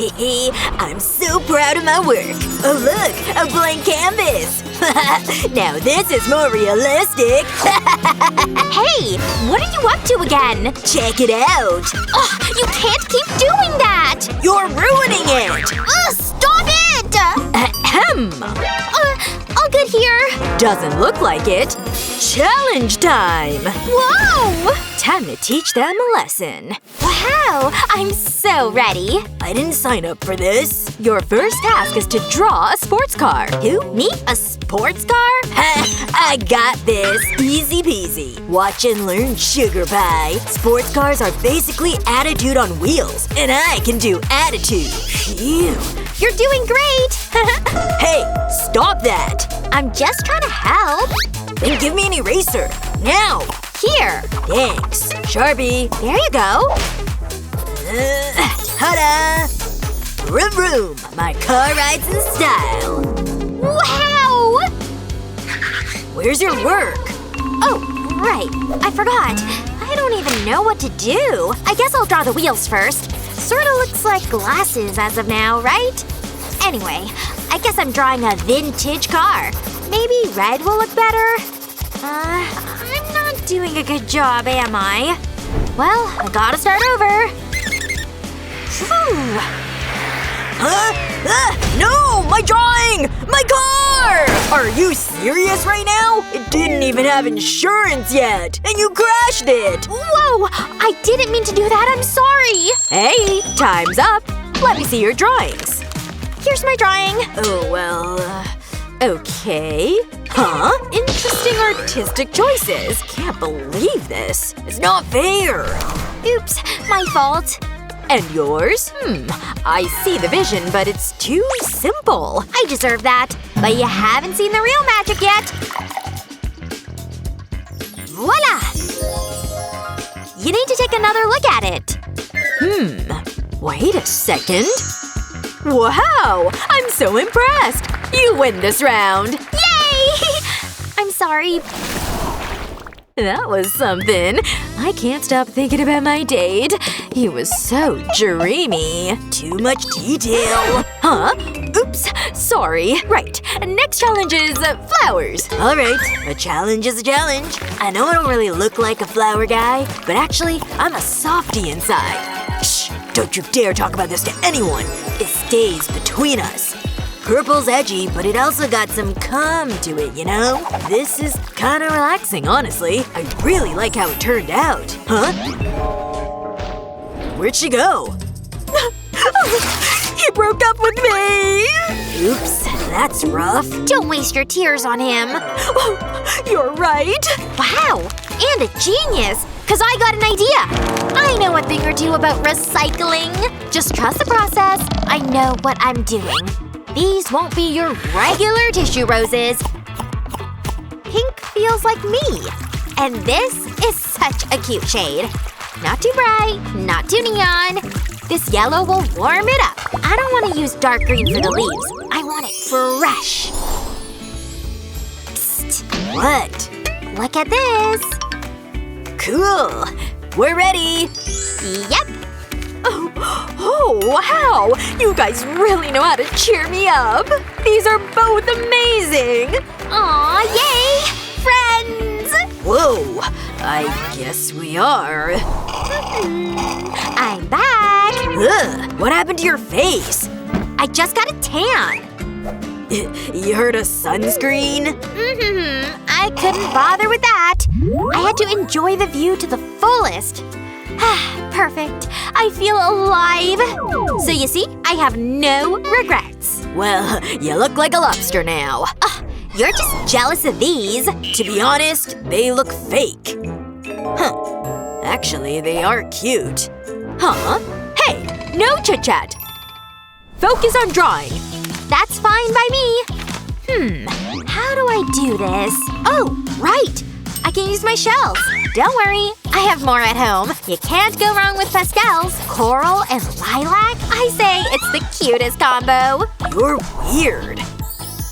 I'm so proud of my work. Oh look, a blank canvas. Now this is more realistic. Hey, what are you up to again? Check it out. Ugh, you can't keep doing that! You're ruining it. Ugh, stop it! Ahem. All good here. Doesn't look like it. Challenge time. Whoa! Time to teach them a lesson. Wow, I'm so ready. I didn't sign up for this. Your first task is to draw a sports car. Who? Me? A sports car? I got this. Easy peasy. Watch and learn, sugar pie. Sports cars are basically attitude on wheels, and I can do attitude. Phew. You're doing great! Hey, stop that. I'm just trying to help. Then give me an eraser. Now. Here. Thanks. Sharpie. There you go. Ta-da! Vroom vroom. My car rides in style. Wow! Where's your work? Oh, right. I forgot. I don't even know what to do. I guess I'll draw the wheels first. Sorta looks like glasses as of now, right? Anyway, I guess I'm drawing a vintage car. Maybe red will look better? I'm not doing a good job, am I? Well, I gotta start over. Phew. No! My drawing! My car! Are you serious right now? It didn't even have insurance yet! And you crashed it! Whoa! I didn't mean to do that, I'm sorry! Hey, time's up. Let me see your drawings. Here's my drawing. Oh, well, okay. Huh? Interesting artistic choices. Can't believe this. It's not fair. Oops, my fault. And yours? I see the vision, but it's too simple. I deserve that. But you haven't seen the real magic yet. Voila! You need to take another look at it. Wait a second. Wow! I'm so impressed! You win this round! Yay! I'm sorry. That was something. I can't stop thinking about my date. He was so dreamy. Too much detail. Huh? Oops. Sorry. Right. Next challenge is flowers. Alright. A challenge is a challenge. I know I don't really look like a flower guy, but actually, I'm a softie inside. Shh! Don't you dare talk about this to anyone. It stays between us. Purple's edgy, but it also got some calm to it, you know? This is kinda relaxing, honestly. I really like how it turned out. Huh? Where'd she go? He broke up with me! Oops, that's rough. Don't waste your tears on him. You're right. Wow! And a genius! 'Cause I got an idea! I know a thing or two about recycling. Just trust the process. I know what I'm doing. These won't be your regular tissue roses. Pink feels like me. And this is such a cute shade. Not too bright, not too neon. This yellow will warm it up. I don't want to use dark green for the leaves. I want it fresh. Psst. What? Look at this. Cool. We're ready. Yep. Oh, wow! You guys really know how to cheer me up! These are both amazing! Aw, yay! Friends! Whoa! I guess we are. I'm back! Ugh! What happened to your face? I just got a tan. You heard of sunscreen? I couldn't bother with that. I had to enjoy the view to the fullest. Perfect. I feel alive. So you see, I have no regrets. Well, you look like a lobster now. You're just jealous of these. To be honest, they look fake. Huh. Actually, they are cute. Huh? Hey! No chit-chat! Focus on drawing. That's fine by me. How do I do this? Oh, right! I can use my shells. Don't worry, I have more at home. You can't go wrong with pastels. Coral and lilac? I say it's the cutest combo. You're weird.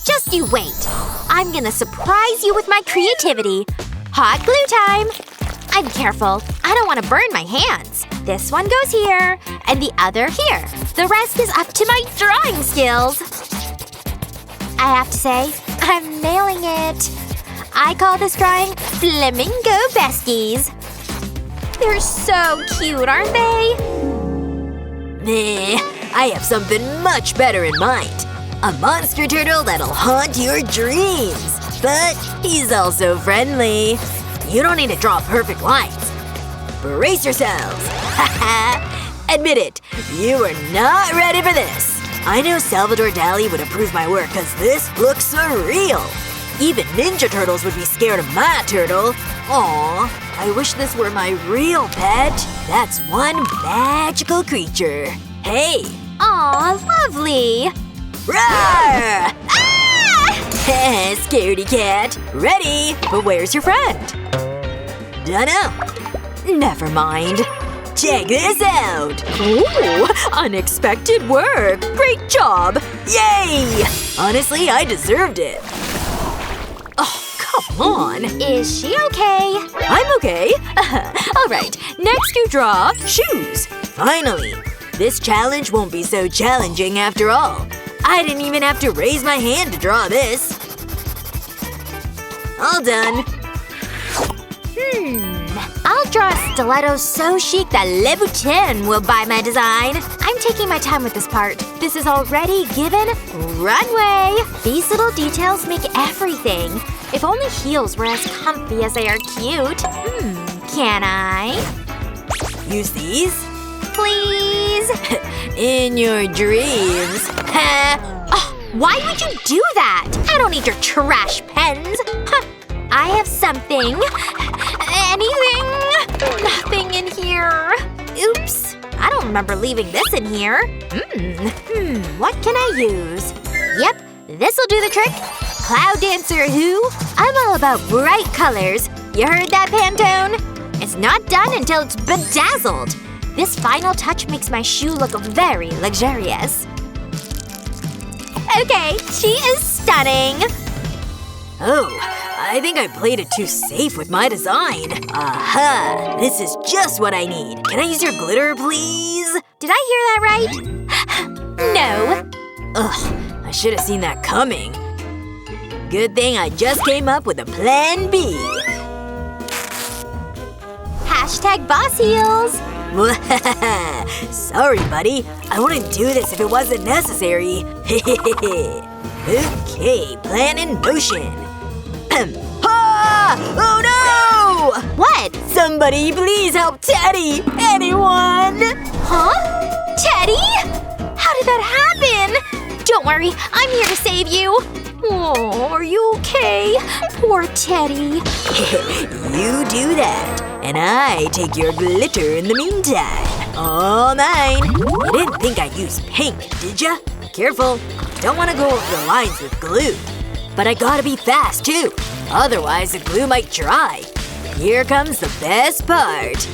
Just you wait. I'm gonna surprise you with my creativity. Hot glue time! I'm careful. I don't want to burn my hands. This one goes here, and the other here. The rest is up to my drawing skills. I have to say, I'm nailing it. I call this drawing Flamingo Besties. They're so cute, aren't they? Meh, I have something much better in mind. A monster turtle that'll haunt your dreams. But he's also friendly. You don't need to draw perfect lines. Brace yourselves. Haha. Admit it, you are not ready for this. I know Salvador Dali would approve my work because this looks surreal. Even Ninja Turtles would be scared of my turtle. Aw, I wish this were my real pet. That's one magical creature. Hey! Aw, lovely. Roar! Ah! Scaredy cat. Ready, but where's your friend? Dunno. Never mind. Check this out! Ooh, unexpected work! Great job! Yay! Honestly, I deserved it. Oh, come on. Is she okay? I'm okay. Alright, next you draw shoes. Finally. This challenge won't be so challenging after all. I didn't even have to raise my hand to draw this. All done. I'll draw a stiletto so chic that Louboutin will buy my design. I'm taking my time with this part. This is already given runway. These little details make everything. If only heels were as comfy as they are cute. Can I? Use these? Please? In your dreams. Oh, why would you do that? I don't need your trash pens. Huh. I have something. Anything? Nothing in here. Oops. I don't remember leaving this in here. What can I use? Yep, this'll do the trick. Cloud dancer who? I'm all about bright colors. You heard that, Pantone? It's not done until it's bedazzled. This final touch makes my shoe look very luxurious. Okay, she is stunning. Oh, I think I played it too safe with my design. Aha! This is just what I need. Can I use your glitter, please? Did I hear that right? No. Ugh, I should have seen that coming. Good thing I just came up with a plan B. Hashtag boss heels. Sorry, buddy. I wouldn't do this if it wasn't necessary. Okay, plan in motion. Ah! Oh no! What? Somebody please help Teddy! Anyone! Huh? Teddy? How did that happen? Don't worry, I'm here to save you. Oh, are you okay? Poor Teddy. You do that. And I take your glitter in the meantime. All mine. You didn't think I'd use pink, did ya? Careful. Don't want to go over the lines with glue. But I gotta be fast, too. Otherwise, the glue might dry. Here comes the best part.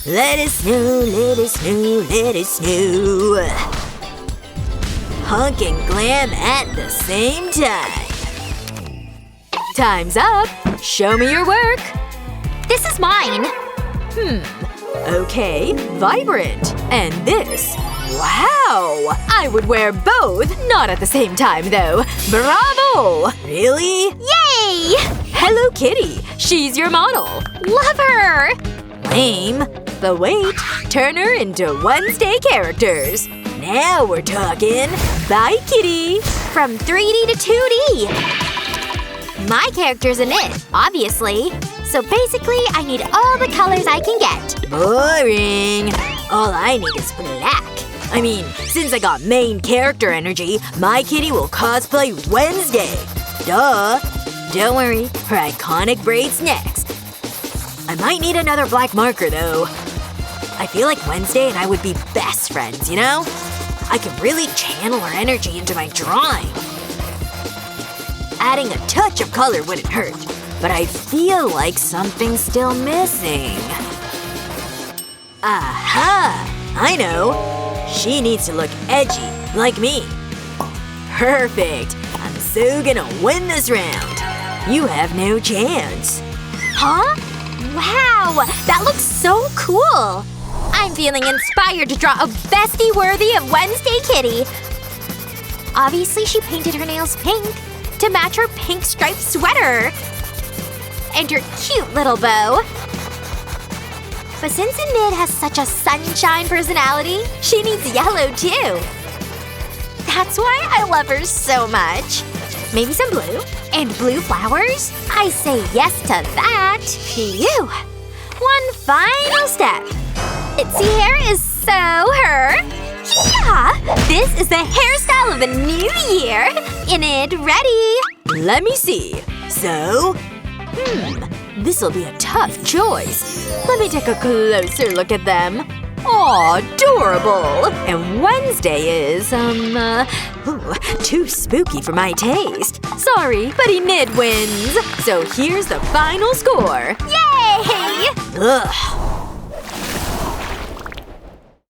Let it snow, let it snow, let it snow. Hunk and glam at the same time. Time's up. Show me your work. This is mine. Okay, vibrant. And this. Wow! I would wear both, not at the same time though. Bravo! Really? Yay! Hello Kitty. She's your model. Love her! Lame. But wait. Turn her into Wednesday characters. Now we're talking. Bye, Kitty. From 3D to 2D. My character's in it, obviously. So basically, I need all the colors I can get. Boring. All I need is black. I mean, since I got main character energy, my kitty will cosplay Wednesday. Duh. Don't worry, her iconic braid's next. I might need another black marker, though. I feel like Wednesday and I would be best friends, you know? I could really channel her energy into my drawing. Adding a touch of color wouldn't hurt, but I feel like something's still missing. Aha! I know! She needs to look edgy, like me. Perfect! I'm so gonna win this round. You have no chance. Huh? Wow, that looks so cool! I'm feeling inspired to draw a bestie worthy of Wednesday Kitty. Obviously, she painted her nails pink to match her pink striped sweater. And her cute little bow. But since Enid has such a sunshine personality, she needs yellow too. That's why I love her so much. Maybe some blue? And blue flowers? I say yes to that. Phew! One final step. Itsy hair is so her. Yeah! This is the hairstyle of the new year. Enid, ready? Let me see. So? This'll be a tough choice. Let me take a closer look at them. Aw, adorable! And Wednesday is, too spooky for my taste. Sorry, but Enid wins. So here's the final score. Yay! Ugh.